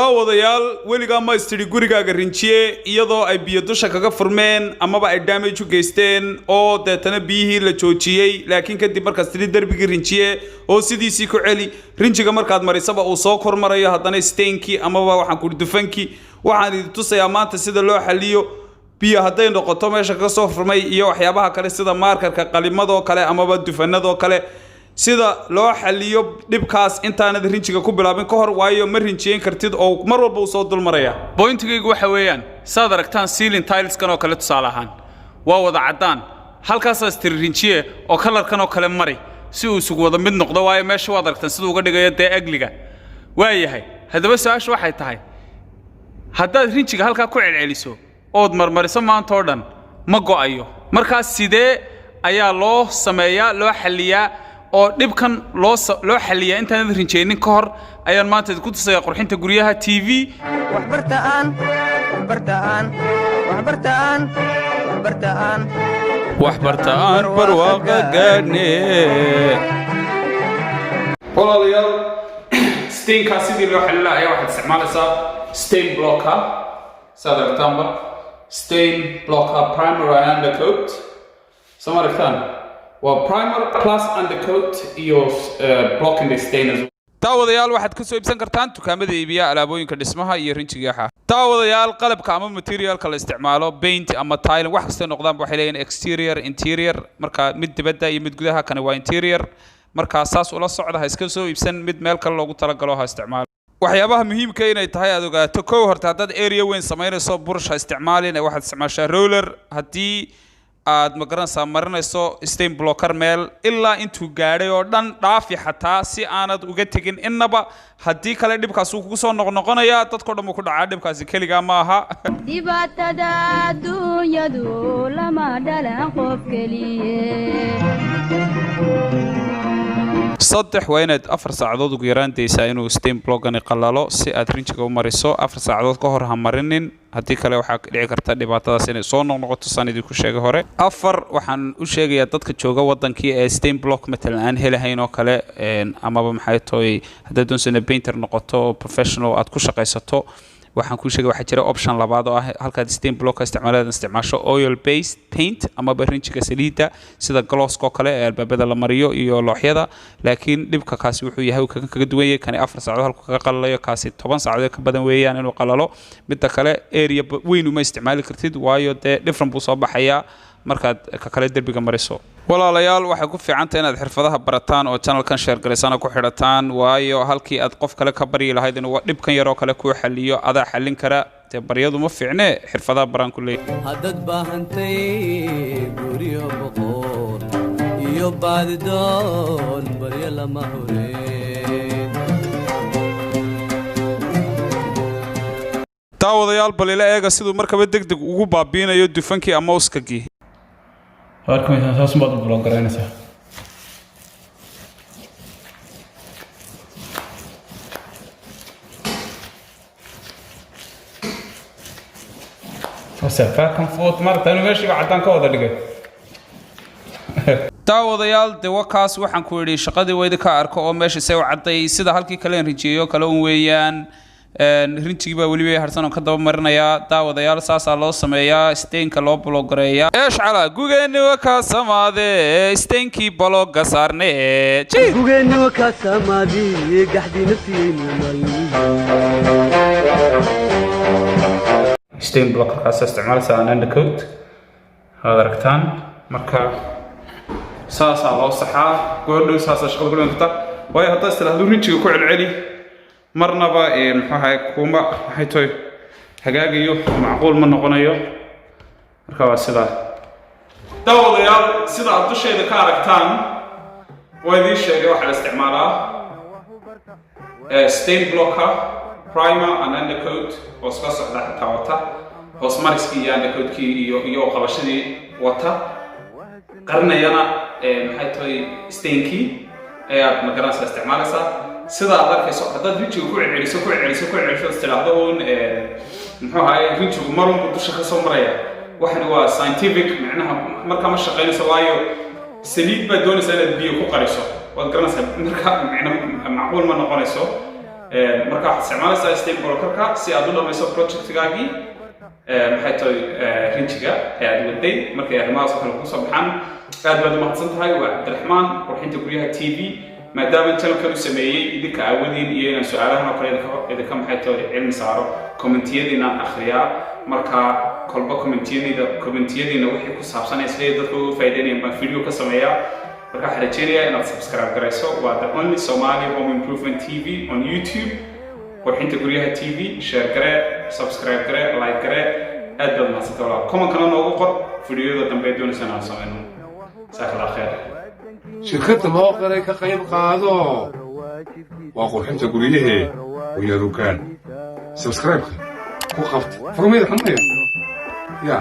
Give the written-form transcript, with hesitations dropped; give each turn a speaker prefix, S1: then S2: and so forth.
S1: daawadayaal weligaa ma istiri gurigaaga rinjiye iyadoo ay biyo dusha kaga furmeen amaba ay damage u geysteen oo deetana biyihii la joojiyay laakiin kadib markaas tiri darbigii rinjiye oo sidiisii ku celi rinjiga markaad marisaba uu soo kormarayo haddana steenkii amaba waxaan ku dufankii waxaan idin tusayaa maanta sida loo xaliyo biyo hadday noqoto meesha ka soo furmay iyo waxyaabaha kale sida markarka qalimadoo kale amaba dufanadoo kale sida loo xaliyo dhibkaas intaanad rinjiga ku bilaabin ka hor waayo ma rinjiyeen kartid oo mar walba uu soo dul maraya
S2: pointigaygu waxa weeyaan saad aragtaan ceiling tiles kan oo kale tusaale ahaan waa wada cadaan halkaasaas tiri rinjiye oo kalarkan oo kale mari si uu isugu wada mid noqdo waayo meesha waad aragtaan siduu uga dhigayo dee agliga waayahay haddaba su-aashu waxay tahay haddaad rinjiga halkaa ku celceliso ood marmariso maanta oo dhan ma go'ayo markaas sidee ayaa loo sameeyaa loo xaliyaa oo dhibkan loo xaliyaa intaan rinjeynin ka hor ayaan maanta ku tusaya qurxinta guryaha TV waxbartaan barwaaqa gaadhne walaalayaal steenka sidii loo xalilaa ayaa waxaad isticmaalaysaa stain blocker sadartamba stain blocker primer and undercoat samartaan primer plus undercoat iyo blocking the stain as daawadayaal waxaad ka soo iibsan kartaan dukaamada iibiya alaabooyinka dhismaha iyo rinjiga daawadayaal qalabka ama materialka la isticmaalo paint ama tile wax kasta noqdaan waxay leeyihiin exterior interior marka mid dibadda iyo mid gudaha kana waa interior marka saas ula socda ha iska soo iibsan mid meel kale loogu talagalo ha isticmaalo waxyaabaha muhiimka inay tahay aad ogaato koow horta haddaad area weyn samaynayso burush ha isticmaalin waxaad isticmaashaa roller haddii aad magaranaysaa marinayso stain blocker meel ilaa intuu gaadhay oo dhan dhaafi xataa si aanad uga tegin innaba haddii kale dhibkaas uu kugu soo noqnoqonaya dadkoo dhan uu ku dhacaa dhibkaasi keligaa ma aha
S3: dhibaatada adduunyadu lama dhalan qof keliye
S1: saddex waa inaad 4 saacadood ugu yaraan daysaa inuu stain blockani qalalo si aad rinjiga u mariso 4 saacadood ka hor ha marinin haddii kale waxaa dhici karta dhibaatadaas inay soo noqnoqoto saan idinku sheegay hore afar waxaan u sheegayaa dadka jooga wadankii ee stain block matalan aan helahayn oo kale amaba maxay tahay haddaad doonayso painter noqoto professional aad ku shaqaysato waxaan ku sheegay waxa jira option labaad oo ah halkaad stain block isticmaasho oil based paint ama rinjiga saliida sida gloss ko kale ee albaabada la mariyo iyo looxyada laakiin dhibka kaasi wuxuu yahay kaga duwan yahay kan 4 saacadood halka kaga qalalayo kaasi 10 saacadood ka badan weeyaan inuu qalalo mid kale area weyn uma isticmaali kartid waayo different buu soo baxaya markaad ka kale darbiga mariso walaalayaal waxay ku fiican tahay inaad xirfadaha barataan oo channelkan share gareysana ku xidhataan waayo halkii aad qof kale ka bari lahayd inuu dhibkan yar oo kale ku xaliyo adaa xalin kara baryadu ma fiicne xirfadaha baran ku leeyahay
S4: hadad baahantay guriyo boqor iyo baadidoon baryo lama hureen
S1: daawadayaal bal ila eega siduu markaba degdeg ugu baabiinayo dufankii ama uskagii
S2: warkaysan saas baad u blog garanaysaa back and forth martaan meeshii cadaan ka wada dhigay
S1: daawadayaal wakaas waxaan ku yidhi shaqadii weydi ka arko oo meesha say u cadday sida halkii kale rijiyeeyo kale un weeyaan rinjigii baa weliba harsan oo ka daba marinayaa daawadayaal saasaa loo sameeyaa steenka loo blogareeyaa eeshcala gugeenni wakaa samaadee steenkii bloga saarne
S4: gugeenni wakaa samaadee gaxdiina
S1: stain blockerkaas isticmaalaysaa undercoat aad aragtaan marka saasaa loo saxaa goordhow saasaa shaqada ku dhinta waayo haddaad istiraahdo rinjiga ku celceli marnaba maxaa kuma maxay tahay hagaagayo macquul ma noqonayo marka waa sida daawadayaal sida aad dusheeda ka aragtaan waa idin sheegay waxa la isticmaalaa stain blocker primer and undercoat oo iska socda xitaa wata hoos mariskii iyo undercoatkii iyo qabashadii wata qarnayana maxay tahay stainkii ayaad magaranaysaa isticmaalaysaa sida aad arkayso haddaad rinjiga ku celceliso istiraahdo uun muxuu ahaay rinjigu marunbu dusha ka soo maraya waxani waa scientific macnaha marka ma shaqaynayso waayo saliid baad doonaysaa inaad biyo ku qariso waad garanaysaa marka macquul ma noqonayso
S2: marka waxaad isticmaalaysaa stem blockerka si aad u dhamayso projectgaagii maxay tahay rinjiga ee aad waday markay arrimahaas oo kale ku soo baxaan aad baad u mahadsan tahay waa Cabdiraxmaan qurxinta guryaha TV maadaama channelkan uu sameeyay idinka aawadiin iyo inaan su'aalahan oo kale idinka maxay tahay cilmi saaro commentiyadiina akhriyaa marka kolba commentiyadiina wixii ku saabsan isla dadku u faa'iideynayaan baan video ka sameeyaa marka waxaan rajeynayaa inaad subscribe garayso waa the only Somali home improvement TV on YouTube qurxinta guryaha TV share gare subscribe gare like gare aad baad mahadsantahay walaal comment kana noogu qor videoyada dambe doonaysan aan sameeyno saakala khair
S5: shirkadda loo qaray ka qayb qaado waa qurxinta guryaha iyo rukaan subscribe ku qabta furmada xumaya ya